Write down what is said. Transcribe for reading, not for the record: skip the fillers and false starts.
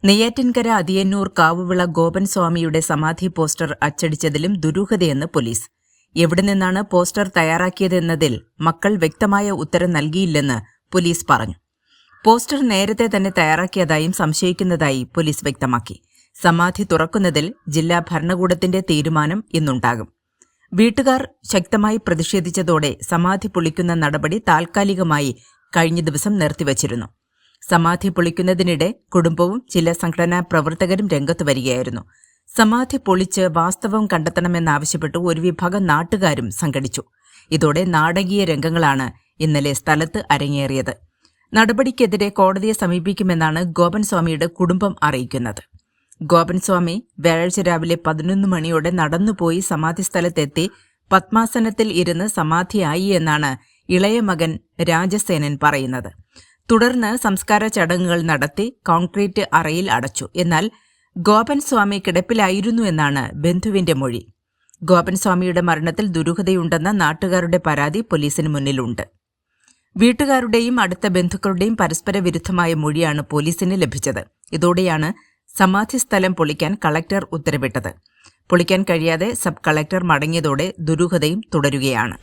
നെയ്യാറ്റിൻകര അതിയന്നൂർ കാവുവിള ഗോപൻ സ്വാമിയുടെ സമാധി poster അച്ചടിച്ചതിലും ദുരൂഹതയെന്ന് police. എവിടെ നിന്നാണ് പോസ്റ്റർ തയ്യാറാക്കിയതെന്നതിൽ മക്കൾ വ്യക്തമായ ഉത്തരം നൽകിയില്ലെന്ന് പോലീസ് പറഞ്ഞു. പോസ്റ്റർ നേരത്തെ തന്നെ തയ്യാറാക്കിയതായും സംശയിക്കുന്നതായി പോലീസ് വ്യക്തമാക്കി. സമാധി തുറക്കുന്നതിൽ ജില്ലാ ഭരണകൂടത്തിന്റെ തീരുമാനം ഇന്നുണ്ടാകും. വീട്ടുകാർ ശക്തമായി പ്രതിഷേധിച്ചതോടെ സമാധി പൊളിക്കുന്ന നടപടി താൽക്കാലികമായി കഴിഞ്ഞ ദിവസം നിർത്തിവച്ചിരുന്നു. സമാധി പൊളിക്കുന്നതിനിടെ കുടുംബവും ചില സംഘടനാ പ്രവർത്തകരും രംഗത്തു വരികയായിരുന്നു. സമാധി പൊളിച്ച് വാസ്തവം കണ്ടെത്തണമെന്നാവശ്യപ്പെട്ടു ഒരു വിഭാഗം നാട്ടുകാരും സംഘടിച്ചു. ഇതോടെ നാടകീയ രംഗങ്ങളാണ് ഇന്നലെ സ്ഥലത്ത് അരങ്ങേറിയത്. നടപടിക്കെതിരെ കോടതിയെ സമീപിക്കുമെന്നാണ് ഗോപൻ സ്വാമിയുടെ കുടുംബം അറിയിക്കുന്നത്. ഗോപൻ സ്വാമി വ്യാഴാഴ്ച രാവിലെ 11 മണിയോടെ നടന്നുപോയി സമാധി സ്ഥലത്തെത്തി പത്മാസനത്തിൽ ഇരുന്ന് സമാധിയായി എന്നാണ് ഇളയ മകൻ രാജസേനൻ പറയുന്നത്. തുടർന്ന് സംസ്കാര ചടങ്ങുകൾ നടത്തി കോൺക്രീറ്റ് അറയിൽ അടച്ചു. എന്നാൽ ഗോപൻ സ്വാമി കിടപ്പിലായിരുന്നു എന്നാണ് ബന്ധുവിന്റെ മൊഴി. ഗോപൻ സ്വാമിയുടെ മരണത്തിൽ ദുരൂഹതയുണ്ടെന്ന നാട്ടുകാരുടെ പരാതി പോലീസിന് മുന്നിലുണ്ട്. വീട്ടുകാരുടെയും അടുത്ത ബന്ധുക്കളുടെയും പരസ്പര വിരുദ്ധമായ മൊഴിയാണ് പോലീസിന് ലഭിച്ചത്. ഇതോടെയാണ് സമാധി സ്ഥലം പൊളിക്കാൻ കളക്ടർ ഉത്തരവിട്ടത്. പൊളിക്കാൻ കഴിയാതെ സബ് കളക്ടർ മടങ്ങിയതോടെ ദുരൂഹതയും തുടരുകയാണ്.